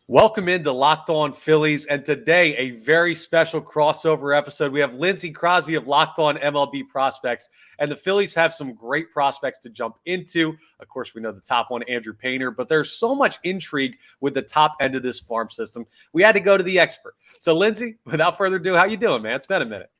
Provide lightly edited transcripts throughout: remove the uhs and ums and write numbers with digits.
Welcome into Locked On Phillies, and today a very special crossover episode. We have Lindsay, Crosby of Locked On MLB Prospects, and the Phillies have some great prospects to jump into. Of course, we know the top one, Andrew Painter, but there's so much intrigue with the top end of this farm system. We had to go to the expert. So, Lindsay, without further ado, how you doing, man? It's been a minute.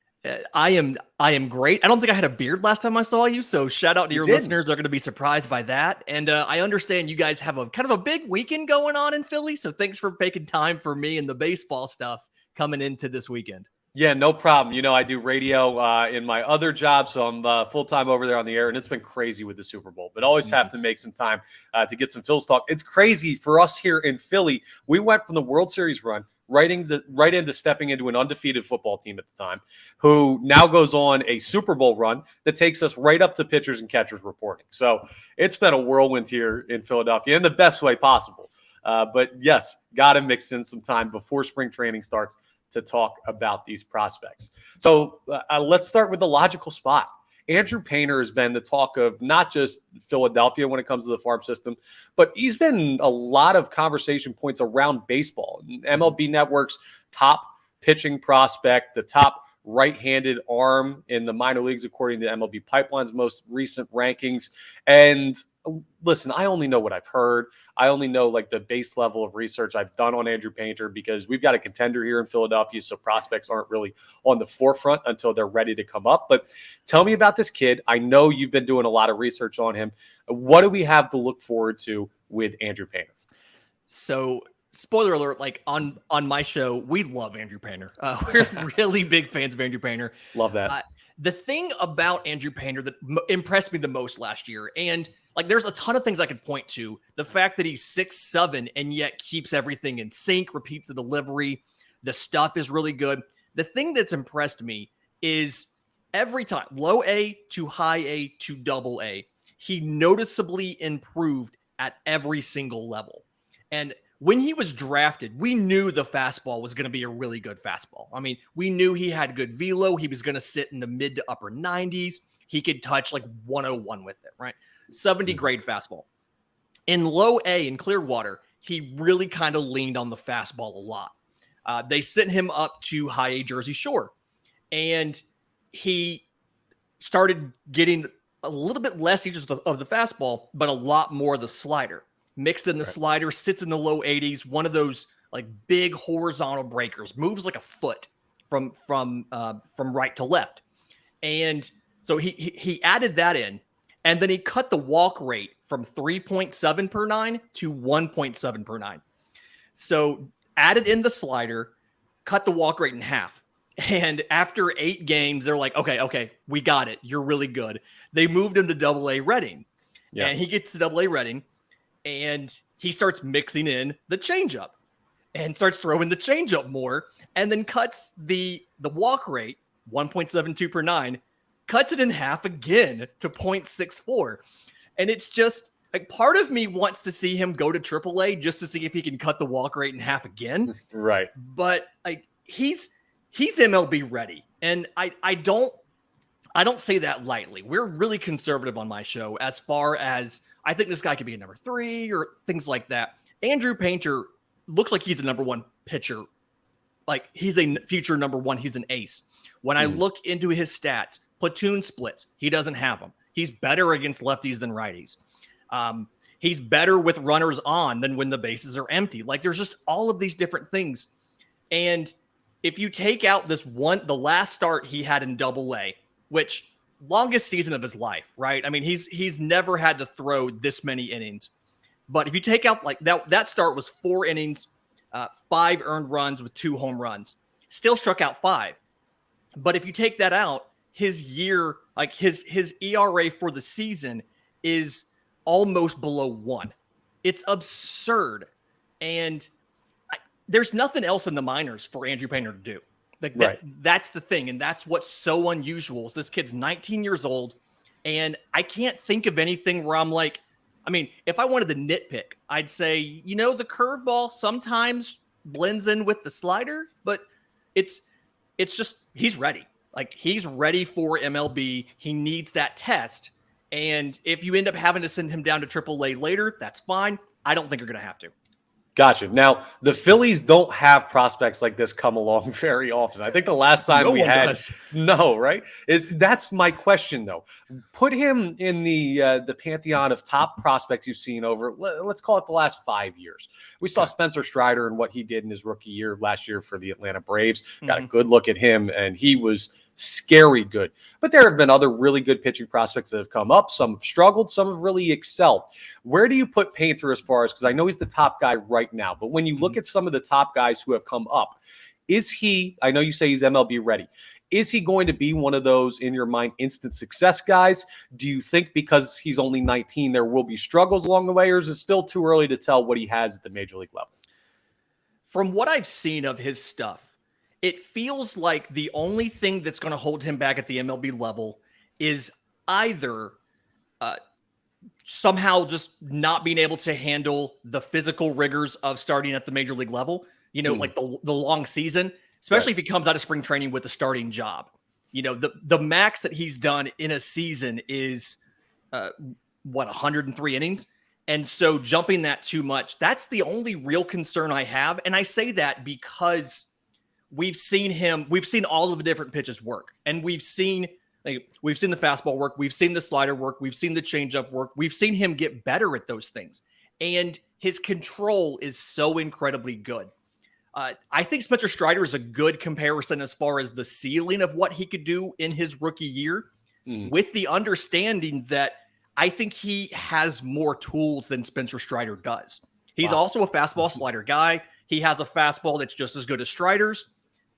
I am great. I don't think I had a beard last time I saw you, so shout out to your listeners. They're going to be surprised by that. And I understand you guys have a kind of a big weekend going on in Philly, so thanks for making time for me and the baseball stuff coming into this weekend. Yeah, no problem. You know, I do radio in my other job, so I'm full-time over there on the air, and it's been crazy with the Super Bowl. But always have to make some time to get some Phillies talk. It's crazy for us here in Philly. We went from the World Series run right into stepping into an undefeated football team at the time, who now goes on a Super Bowl run that takes us right up to pitchers and catchers reporting. So it's been a whirlwind here in Philadelphia in the best way possible. But yes, got to mix in some time before spring training starts to talk about these prospects. So let's start with the logical spot. Andrew Painter has been the talk of not just Philadelphia when it comes to the farm system, but he's been a lot of conversation points around baseball. MLB Network's top pitching prospect, the top right-handed arm in the minor leagues, according to MLB Pipeline's most recent rankings. And listen, I only know what I've heard. I only know like the base level of research I've done on Andrew Painter because we've got a contender here in Philadelphia, so prospects aren't really on the forefront until they're ready to come up. But tell me about this kid. I know you've been doing a lot of research on him. What do we have to look forward to with Andrew Painter? So, spoiler alert, like on my show, we love Andrew Painter. We're really big fans of Andrew Painter. Love that. The thing about Andrew Painter that impressed me the most last year, and like there's a ton of things I could point to. The fact that he's 6'7" and yet keeps everything in sync, repeats the delivery. The stuff is really good. The thing that's impressed me is every time, low A to high A to double A, he noticeably improved at every single level. And when he was drafted, we knew the fastball was going to be a really good fastball. I mean, we knew he had good velo. He was going to sit in the mid to upper 90s. He could touch like 101 with it, right? 70 grade fastball. In low A in Clearwater, he really kind of leaned on the fastball a lot. They sent him up to high A Jersey Shore, and he started getting a little bit less usage of the fastball, but a lot more of the slider. Mixed in the slider, sits in the low 80s, one of those like big horizontal breakers, moves like a foot from right to left. And so he added that in, and then he cut the walk rate from 3.7 per 9 to 1.7 per 9. So added in the slider, cut the walk rate in half. And after 8 games, they're like, okay, we got it. You're really good. They moved him to Double-A Reading. Yeah. And he gets to Double-A Reading. And he starts mixing in the changeup and starts throwing the changeup more, and then cuts the walk rate, 1.72 per 9, cuts it in half again to 0.64. And it's just like part of me wants to see him go to AAA just to see if he can cut the walk rate in half again. Right. But like he's MLB ready. And I don't say that lightly. We're really conservative on my show as far as I think this guy could be a number 3 or things like that. Andrew Painter looks like he's a number 1 pitcher. Like he's a future number 1. He's an ace. When I look into his stats, platoon splits, he doesn't have them. He's better against lefties than righties. He's better with runners on than when the bases are empty. Like there's just all of these different things. And if you take out the last start he had in Double-A, which longest season of his life, right? I mean, he's never had to throw this many innings. But if you take out like that start was 4 innings, 5 earned runs with 2 home runs. Still struck out 5. But if you take that out, his year, like his ERA for the season is almost below 1. It's absurd. And there's nothing else in the minors for Andrew Painter to do. Like that's the thing. And that's what's so unusual is this kid's 19 years old. And I can't think of anything where I'm like, I mean, if I wanted to nitpick, I'd say, the curveball sometimes blends in with the slider, but it's just, he's ready. Like he's ready for MLB. He needs that test. And if you end up having to send him down to AAA later, that's fine. I don't think you're going to have to. Gotcha. Now, the Phillies don't have prospects like this come along very often. I think the last time No we one had does. no, right? That's my question though. Put him in the pantheon of top prospects you've seen over, let's call it the last 5 years. We saw Okay. Spencer Strider and what he did in his rookie year last year for the Atlanta Braves. Got a Mhm. good look at him, and he was scary good. But there have been other really good pitching prospects that have come up. Some have struggled, some have really excelled. Where do you put Painter as far as, because I know he's the top guy right now, but when you look Mhm. at some of the top guys who have come up, is he, I know you say he's MLB ready, is he going to be one of those, in your mind, instant success guys? Do you think because he's only 19, there will be struggles along the way, or is it still too early to tell what he has at the major league level? From what I've seen of his stuff, it feels like the only thing that's going to hold him back at the MLB level is either uh, somehow just not being able to handle the physical rigors of starting at the major league level, like the long season, especially if he comes out of spring training with a starting job. The max that he's done in a season is 103 innings. And so jumping that too much, that's the only real concern I have. And I say that because we've seen all of the different pitches work. And we've seen the fastball work. We've seen the slider work. We've seen the changeup work. We've seen him get better at those things. And his control is so incredibly good. I think Spencer Strider is a good comparison as far as the ceiling of what he could do in his rookie year, with the understanding that I think he has more tools than Spencer Strider does. He's also a fastball slider guy. He has a fastball that's just as good as Strider's.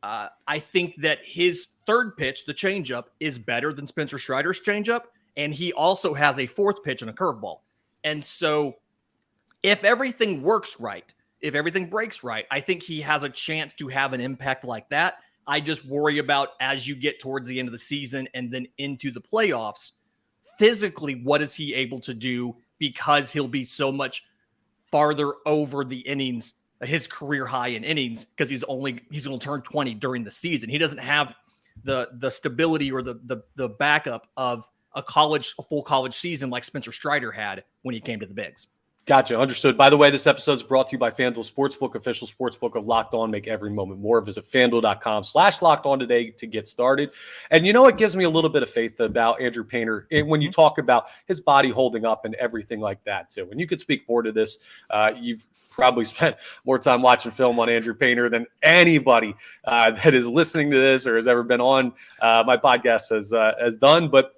I think that his third pitch, the changeup, is better than Spencer Strider's changeup. And he also has a fourth pitch and a curveball. And so if everything works right, if everything breaks right, I think he has a chance to have an impact like that. I just worry about, as you get towards the end of the season and then into the playoffs, physically, what is he able to do, because he'll be so much farther over the innings, his career high in innings, because he's going to turn 20 during the season. He doesn't have the stability or the backup of a full college season like Spencer Strider had when he came to the bigs. Gotcha. Understood. By the way, this episode is brought to you by FanDuel Sportsbook, official sportsbook of Locked On. Make every moment more. Visit FanDuel.com/Locked On today to get started. And it gives me a little bit of faith about Andrew Painter when you talk about his body holding up and everything like that too. And you could speak more to this. You've probably spent more time watching film on Andrew Painter than anybody that is listening to this or has ever been on my podcast has done. But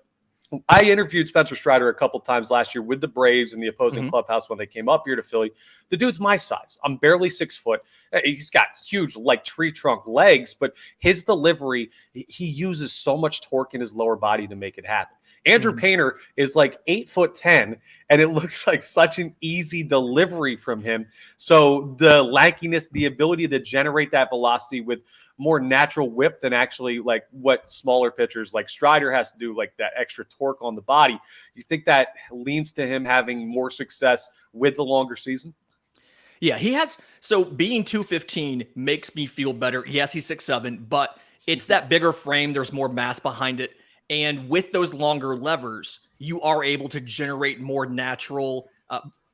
I interviewed Spencer Strider a couple times last year with the Braves in the opposing clubhouse when they came up here to Philly. The dude's my size. I'm barely 6 foot. He's got huge, like tree trunk legs, but his delivery, he uses so much torque in his lower body to make it happen. Andrew Painter is like 8'10", and it looks like such an easy delivery from him. So the lankiness, the ability to generate that velocity with more natural whip than actually like what smaller pitchers like Strider has to do, like that extra torque on the body. You think that leans to him having more success with the longer season? Yeah, he has. So being 215 makes me feel better. Yes, he's 6'7", but it's that bigger frame. There's more mass behind it. And with those longer levers, you are able to generate more natural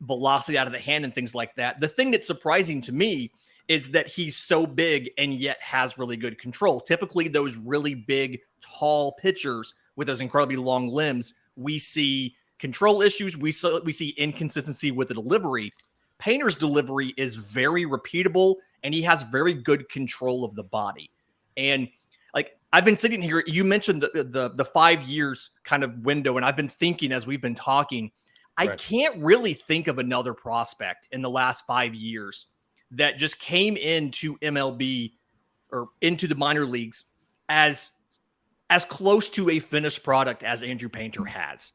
velocity out of the hand and things like that. The thing that's surprising to me is that he's so big and yet has really good control. Typically, those really big, tall pitchers with those incredibly long limbs, we see control issues. We see inconsistency with the delivery. Painter's delivery is very repeatable, and he has very good control of the body. And like, I've been sitting here, you mentioned the 5 years kind of window, and I've been thinking as we've been talking, I can't really think of another prospect in the last 5 years that just came into MLB or into the minor leagues as close to a finished product as Andrew Painter has.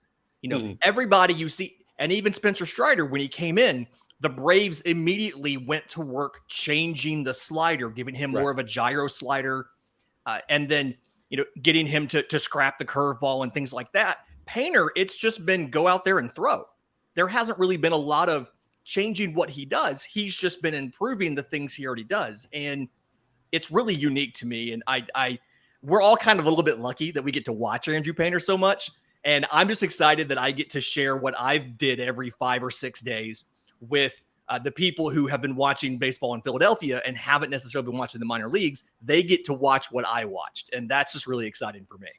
Everybody you see, and even Spencer Strider, when he came in, the Braves immediately went to work changing the slider, giving him more of a gyro slider, and then getting him to scrap the curveball and things like that. Painter, it's just been go out there and throw. There hasn't really been a lot of changing what he does. He's just been improving the things he already does, and it's really unique to me. And we're all kind of a little bit lucky that we get to watch Andrew Painter so much, and I'm just excited that I get to share what I've did every 5 or 6 days with the people who have been watching baseball in Philadelphia and haven't necessarily been watching the minor leagues, they get to watch what I watched. And that's just really exciting for me.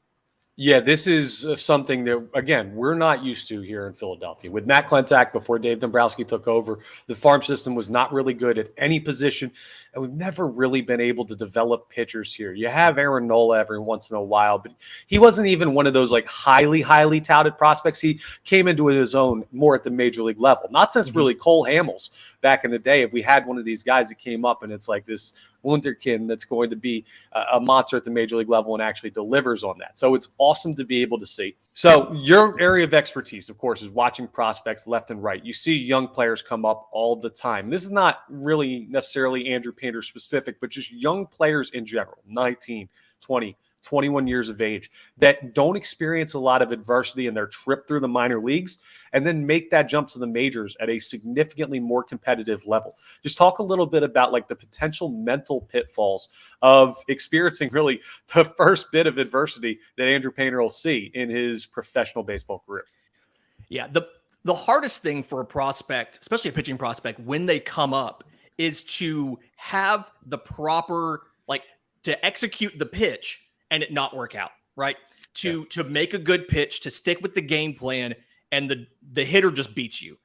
Yeah, this is something that, again, we're not used to here in Philadelphia. With Matt Klentak, before Dave Dombrowski took over, the farm system was not really good at any position, and we've never really been able to develop pitchers here. You have Aaron Nola every once in a while, but he wasn't even one of those like highly, highly touted prospects. He came into his own more at the major league level. Not since really Cole Hamels back in the day. If we had one of these guys that came up and it's like this wunderkind that's going to be a monster at the major league level and actually delivers on that. So it's awesome to be able to see. So your area of expertise, of course, is watching prospects left and right. You see young players come up all the time. This is not really necessarily Andrew Painter specific, but just young players in general, 19, 20, 21 years of age, that don't experience a lot of adversity in their trip through the minor leagues and then make that jump to the majors at a significantly more competitive level. Just talk a little bit about like the potential mental pitfalls of experiencing really the first bit of adversity that Andrew Painter will see in his professional baseball career. Yeah, the hardest thing for a prospect, especially a pitching prospect, when they come up is to have the proper, like, to execute the pitch and it not work out, right? To make a good pitch, to stick with the game plan, and the hitter just beats you.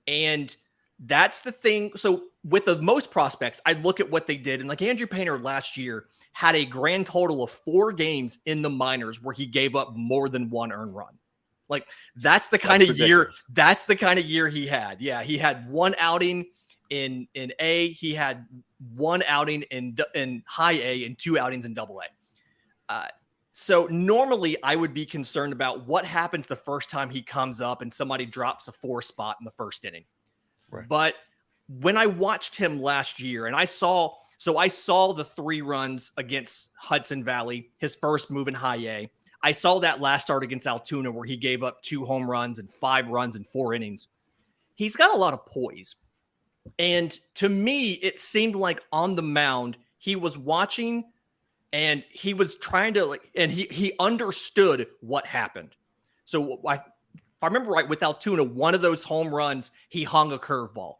And that's the thing. So with the most prospects, I look at what they did. And like Andrew Painter last year had a grand total of 4 games in the minors where he gave up more than 1 earned run. Like that's the kind of year. That's the kind of year he had. Yeah, he had 1 outing in A. He had 1 outing in high A and 2 outings in double A. So normally I would be concerned about what happens the first time he comes up and somebody drops a 4 spot in the first inning. Right. But when I watched him last year and I saw the 3 runs against Hudson Valley, his first move in high A. I saw that last start against Altoona where he gave up 2 home runs and 5 runs in 4 innings. He's got a lot of poise. And to me, it seemed like on the mound, he was watching and he was trying to, and he understood what happened. So if I remember right, with Altoona, one of those home runs, he hung a curveball.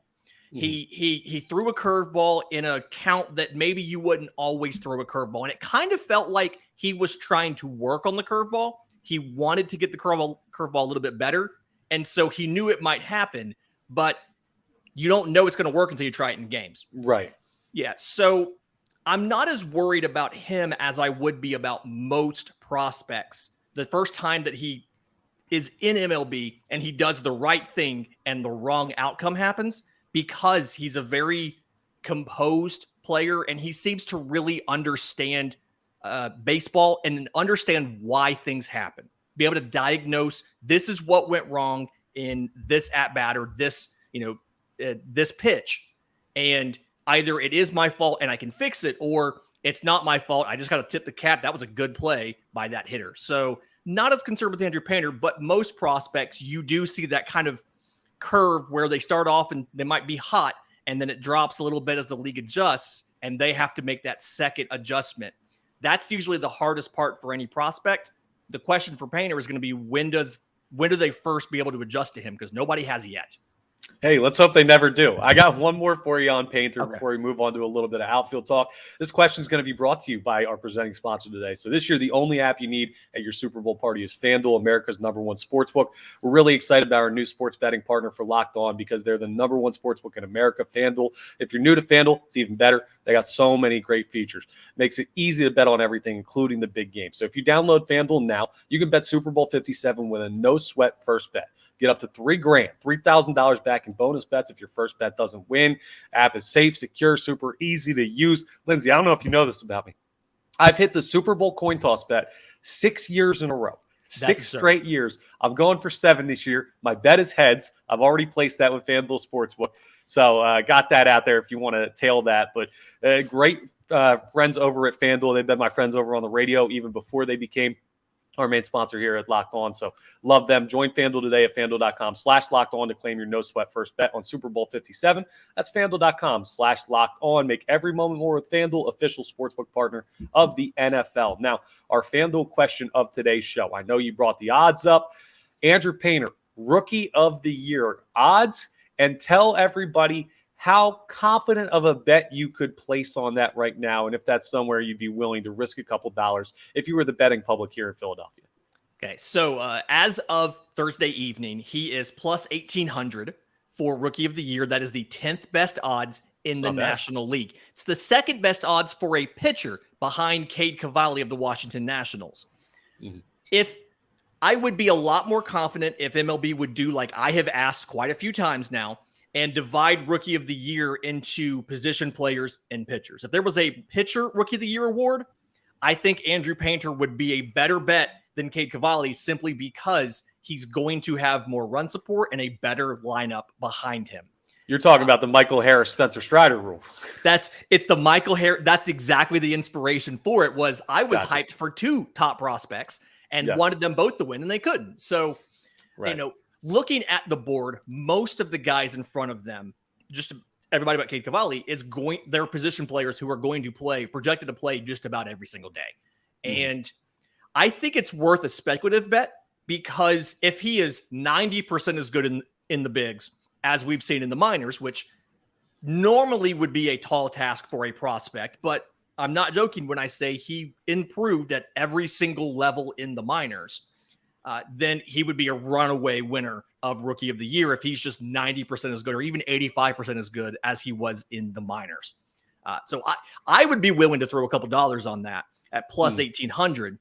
Mm-hmm. He threw a curveball in a count that maybe you wouldn't always throw a curveball. And it kind of felt like he was trying to work on the curveball. He wanted to get the curveball a little bit better. And so he knew it might happen, but you don't know it's going to work until you try it in games. Right. Yeah. So I'm not as worried about him as I would be about most prospects. The first time that he is in MLB and he does the right thing and the wrong outcome happens, because he's a very composed player and he seems to really understand baseball and understand why things happen. Be able to diagnose, this is what went wrong in this at-bat or this, this pitch. And either it is my fault and I can fix it, or it's not my fault. I just got to tip the cap. That was a good play by that hitter. So not as concerned with Andrew Painter, but most prospects, you do see that kind of curve where they start off and they might be hot and then it drops a little bit as the league adjusts and they have to make that second adjustment. That's usually the hardest part for any prospect. The question for Painter is going to be when do they first be able to adjust to him? Because nobody has yet. Hey, let's hope they never do. I got one more for you on Painter before we move on to a little bit of outfield talk. This question is going to be brought to you by our presenting sponsor today. So this year, the only app you need at your Super Bowl party is FanDuel, America's #1 sportsbook. We're really excited about our new sports betting partner for Locked On because they're the #1 sportsbook in America, FanDuel. If you're new to FanDuel, it's even better. They got so many great features. Makes it easy to bet on everything, including the big games. So if you download FanDuel now, you can bet Super Bowl 57 with a no-sweat first bet. Get up to $3,000, $3,000 back in bonus bets if your first bet doesn't win. App is safe, secure, super easy to use. Lindsay, I don't know if you know this about me. I've hit the Super Bowl coin toss bet 6 years in a row. Six straight years. I'm going for 7 this year. My bet is heads. I've already placed that with FanDuel Sportsbook. So got that out there if you want to tail that. But great friends over at FanDuel. They've been my friends over on the radio even before they became our main sponsor here at Locked On. So love them. Join FanDuel today at FanDuel.com/LockedOn to claim your no-sweat first bet on Super Bowl 57. That's FanDuel.com/LockedOn. Make every moment more with FanDuel, official sportsbook partner of the NFL. Now, our FanDuel question of today's show. I know you brought the odds up. Andrew Painter, Rookie of the Year odds, and tell everybody how confident of a bet you could place on that right now, and if that's somewhere you'd be willing to risk a couple dollars if you were the betting public here in Philadelphia. Okay, so as of Thursday evening, he is plus 1,800 for Rookie of the Year. That is the 10th best odds in the National League. It's the second best odds for a pitcher behind Cade Cavalli of the Washington Nationals. Mm-hmm. If I would be a lot more confident if MLB would do like I have asked quite a few times now and divide Rookie of the Year into position players and pitchers. If there was a pitcher Rookie of the Year award, I think Andrew Painter would be a better bet than Cade Cavalli simply because he's going to have more run support and a better lineup behind him. You're talking about the Michael Harris, Spencer Strider rule. It's the Michael Harris. That's exactly the inspiration for it. I was hyped for two top prospects and wanted them both to win, and they couldn't. So, looking at the board, most of the guys in front of them, just everybody but Cade Cavalli, they're position players who are going to projected to play just about every single day. And I think it's worth a speculative bet because if he is 90% as good in the bigs as we've seen in the minors, which normally would be a tall task for a prospect, but I'm not joking when I say he improved at every single level in the minors, then he would be a runaway winner of Rookie of the Year if he's just 90% as good or even 85% as good as he was in the minors. So I would be willing to throw a couple dollars on that at plus 1,800.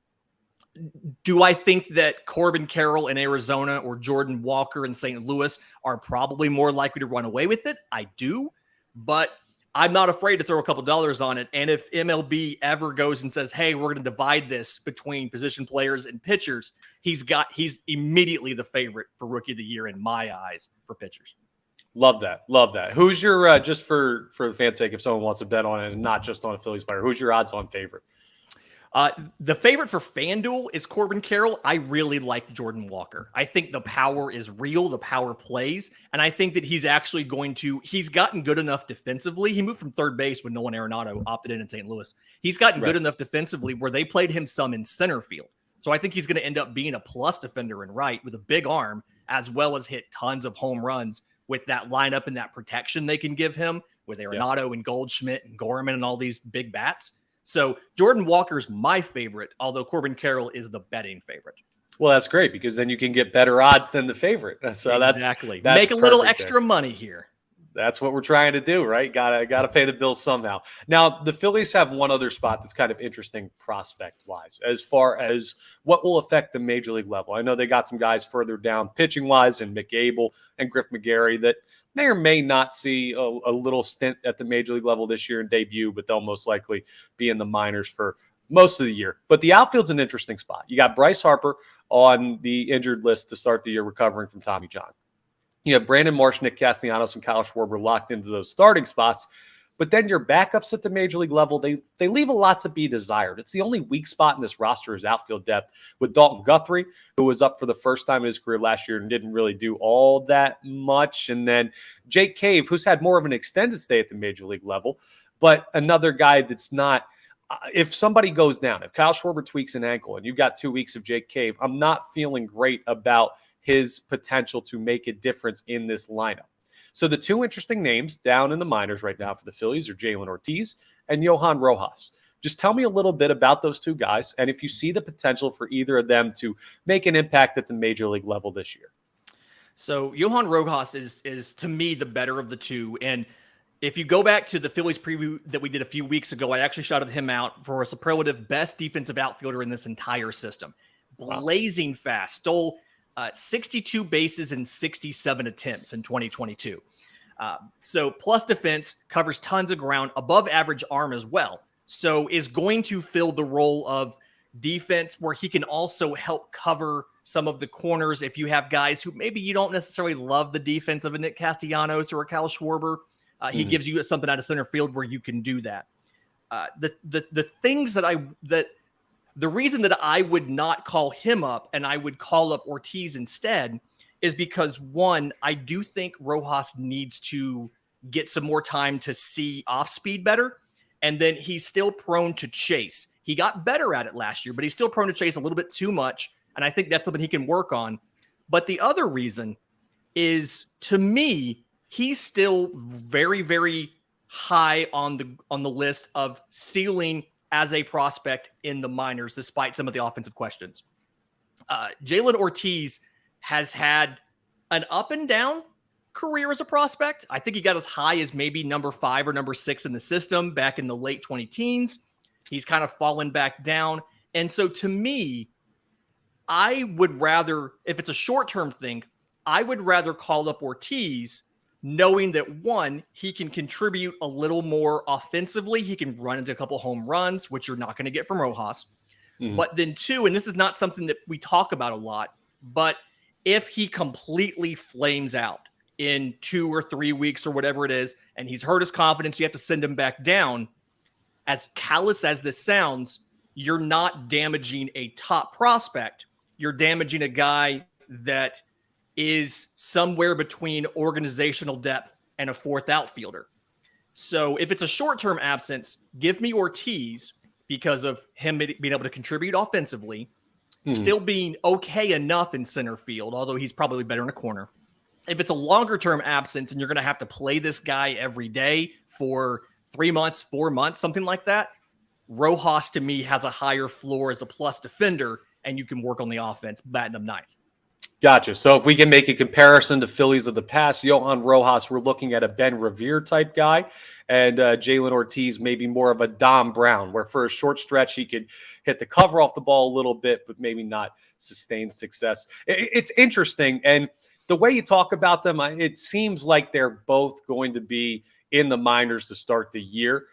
Do I think that Corbin Carroll in Arizona or Jordan Walker in St. Louis are probably more likely to run away with it? I do, but I'm not afraid to throw a couple dollars on it. And if MLB ever goes and says, hey, we're going to divide this between position players and pitchers, he's immediately the favorite for Rookie of the Year in my eyes for pitchers. Love that. Love that. Who's your, just for the fan's sake, if someone wants to bet on it and not just on a Phillies player, who's your odds on favorite? The favorite for FanDuel is Corbin Carroll. I really like Jordan Walker. I think the power is real. The power plays. And I think that he's actually he's gotten good enough defensively. He moved from third base when Nolan Arenado opted in St. Louis. He's gotten good enough defensively where they played him some in center field. So I think he's going to end up being a plus defender in right with a big arm, as well as hit tons of home runs with that lineup and that protection they can give him with Arenado and Goldschmidt and Gorman and all these big bats. So Jordan Walker's my favorite, although Corbin Carroll is the betting favorite. Well, that's great because then you can get better odds than the favorite. So exactly. That's make a little extra money here. That's what we're trying to do, right? Gotta pay the bills somehow. Now, the Phillies have one other spot that's kind of interesting prospect-wise as far as what will affect the major league level. I know they got some guys further down pitching-wise and Mick Abel and Griff McGarry that may or may not see a little stint at the major league level this year and debut, but they'll most likely be in the minors for most of the year. But the outfield's an interesting spot. You got Bryce Harper on the injured list to start the year recovering from Tommy John. You have Brandon Marsh, Nick Castellanos, and Kyle Schwarber locked into those starting spots. But then your backups at the major league level, they leave a lot to be desired. It's the only weak spot in this roster is outfield depth with Dalton Guthrie, who was up for the first time in his career last year and didn't really do all that much. And then Jake Cave, who's had more of an extended stay at the major league level, but another guy that's not if somebody goes down, if Kyle Schwarber tweaks an ankle and you've got 2 weeks of Jake Cave, I'm not feeling great about his potential to make a difference in this lineup. So the two interesting names down in the minors right now for the Phillies are Jalen Ortiz and Johan Rojas. Just tell me a little bit about those two guys and if you see the potential for either of them to make an impact at the major league level this year. So Johan Rojas is to me the better of the two. And if you go back to the Phillies preview that we did a few weeks ago, I actually shouted him out for a superlative best defensive outfielder in this entire system. Blazing fast, stole 62 bases and 67 attempts in 2022. So plus defense, covers tons of ground, above average arm as well. So is going to fill the role of defense where he can also help cover some of the corners if you have guys who maybe you don't necessarily love the defense of a Nick Castellanos or a Kyle Schwarber. He gives you something out of center field where you can do that. The things the reason that I would not call him up and I would call up Ortiz instead is because, one, I do think Rojas needs to get some more time to see off speed better. And then he's still prone to chase. He got better at it last year, but he's still prone to chase a little bit too much. And I think that's something he can work on. But the other reason is, to me, he's still very, very high on the list of ceiling as a prospect in the minors, despite some of the offensive questions. Jalen Ortiz has had an up and down career as a prospect. I think he got as high as maybe number 5 or number 6 in the system back in the late 20 teens. He's kind of fallen back down. And so to me, I would rather, if it's a short-term thing, I would rather call up Ortiz knowing that, one, he can contribute a little more offensively. He can run into a couple home runs, which you're not going to get from Rojas. Mm-hmm. But then two, and this is not something that we talk about a lot, but if he completely flames out in 2 or 3 weeks or whatever it is, and he's hurt his confidence, you have to send him back down. As callous as this sounds, you're not damaging a top prospect. You're damaging a guy that is somewhere between organizational depth and a 4th outfielder. So if it's a short-term absence, give me Ortiz because of him being able to contribute offensively, still being okay enough in center field, although he's probably better in a corner. If it's a longer-term absence and you're going to have to play this guy every day for 3 months, 4 months, something like that, Rojas to me has a higher floor as a plus defender, and you can work on the offense, batting him 9th. Gotcha. So if we can make a comparison to Phillies of the past, Johan Rojas, we're looking at a Ben Revere type guy, and Jalen Ortiz maybe more of a Dom Brown, where for a short stretch he could hit the cover off the ball a little bit, but maybe not sustain success. It's interesting, and the way you talk about them, it seems like they're both going to be in the minors to start the year.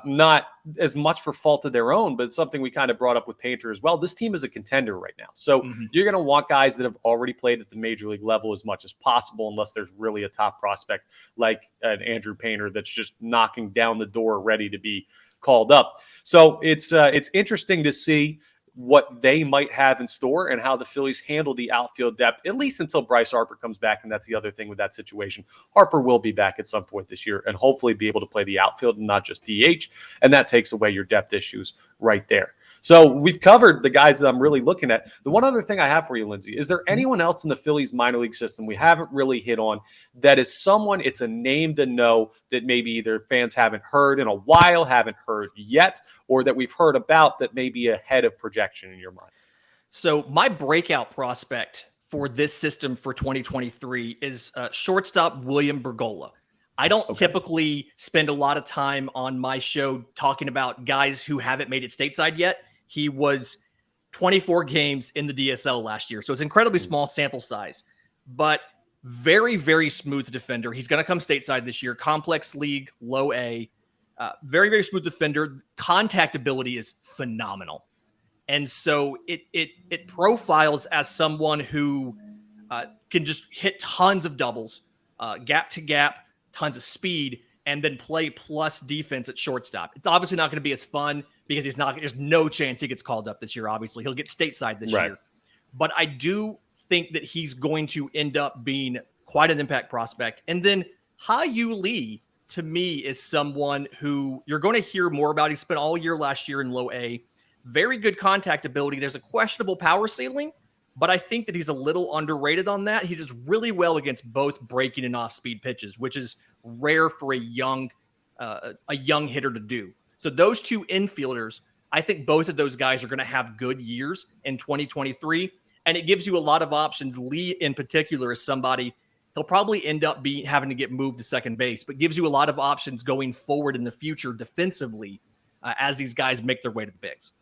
Not as much for fault of their own, but it's something we kind of brought up with Painter as well. This team is a contender right now. So you're going to want guys that have already played at the major league level as much as possible, unless there's really a top prospect like an Andrew Painter that's just knocking down the door ready to be called up. So it's interesting to see what they might have in store and how the Phillies handle the outfield depth, at least until Bryce Harper comes back. And that's the other thing with that situation. Harper will be back at some point this year and hopefully be able to play the outfield and not just DH. And that takes away your depth issues right there. So we've covered the guys that I'm really looking at. The one other thing I have for you, Lindsay, is there anyone else in the Phillies minor league system we haven't really hit on that is someone, it's a name to know that maybe either fans haven't heard in a while, haven't heard yet, or that we've heard about that may be ahead of projection in your mind? So my breakout prospect for this system for 2023 is shortstop William Bergolla. I don't typically spend a lot of time on my show talking about guys who haven't made it stateside yet. He was 24 games in the DSL last year, so it's incredibly small sample size, but very, very smooth defender. He's going to come stateside this year. Complex league, low A. Very, very smooth defender. Contact ability is phenomenal. And so it profiles as someone who can just hit tons of doubles, gap to gap, tons of speed, and then play plus defense at shortstop. It's obviously not going to be as fun because there's no chance he gets called up this year. Obviously, he'll get stateside this year. But I do think that he's going to end up being quite an impact prospect. And then Ha-Yu Lee, to me, is someone who you're going to hear more about. He spent all year last year in low A. Very good contact ability. There's a questionable power ceiling, but I think that he's a little underrated on that. He does really well against both breaking and off-speed pitches, which is rare for a young hitter to do. So those two infielders, I think both of those guys are going to have good years in 2023, and it gives you a lot of options. Lee, in particular, is somebody he'll probably end up having to get moved to second base, but gives you a lot of options going forward in the future defensively as these guys make their way to the bigs.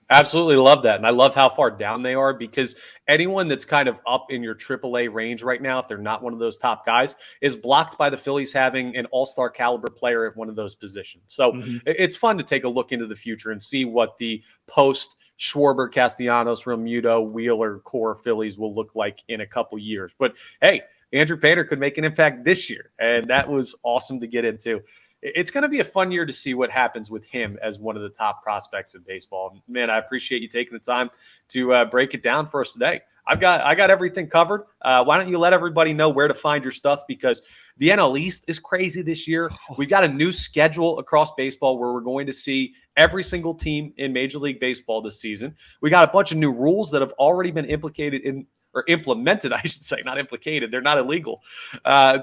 Absolutely love that. And I love how far down they are, because anyone that's kind of up in your AAA range right now, if they're not one of those top guys, is blocked by the Phillies having an all-star caliber player at one of those positions. So it's fun to take a look into the future and see what the post Schwarber, Castellanos, Realmuto, Wheeler core Phillies will look like in a couple years. But hey, Andrew Painter could make an impact this year, and that was awesome to get into. It's going to be a fun year to see what happens with him as one of the top prospects in baseball. Man, I appreciate you taking the time to break it down for us today. I got everything covered. Why don't you let everybody know where to find your stuff? Because the NL East is crazy this year. We've got a new schedule across baseball where we're going to see every single team in Major League Baseball this season. We got a bunch of new rules that have already been implicated in or implemented, I should say, not implicated. They're not illegal.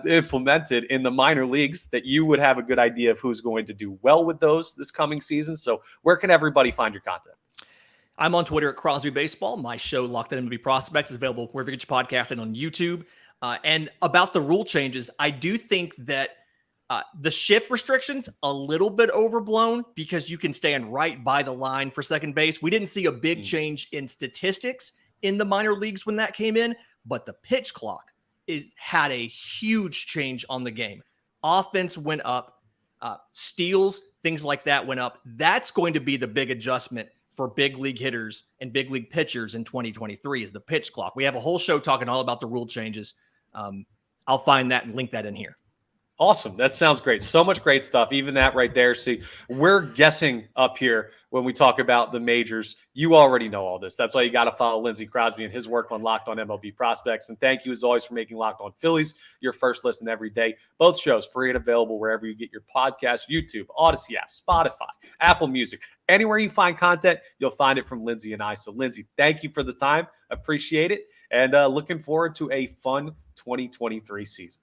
Implemented in the minor leagues, that you would have a good idea of who's going to do well with those this coming season. So where can everybody find your content? I'm on Twitter at Crosby Baseball. My show, Locked On MLB Prospects, is available wherever you get your podcast and on YouTube. And about the rule changes, I do think that the shift restrictions a little bit overblown, because you can stand right by the line for second base. We didn't see a big change in statistics in the minor leagues when that came in, but the pitch clock had a huge change on the game. Offense went up, steals, things like that went up. That's going to be the big adjustment for big league hitters and big league pitchers in 2023, is the pitch clock. We have a whole show talking all about the rule changes. I'll find that and link that in here. Awesome. That sounds great. So much great stuff. Even that right there. See, we're guessing up here when we talk about the majors. You already know all this. That's why you got to follow Lindsay Crosby and his work on Locked On MLB Prospects. And thank you, as always, for making Locked On Phillies your first listen every day. Both shows free and available wherever you get your podcast: YouTube, Odyssey app, Spotify, Apple Music. Anywhere you find content, you'll find it from Lindsay and I. So, Lindsay, thank you for the time. Appreciate it. And looking forward to a fun 2023 season.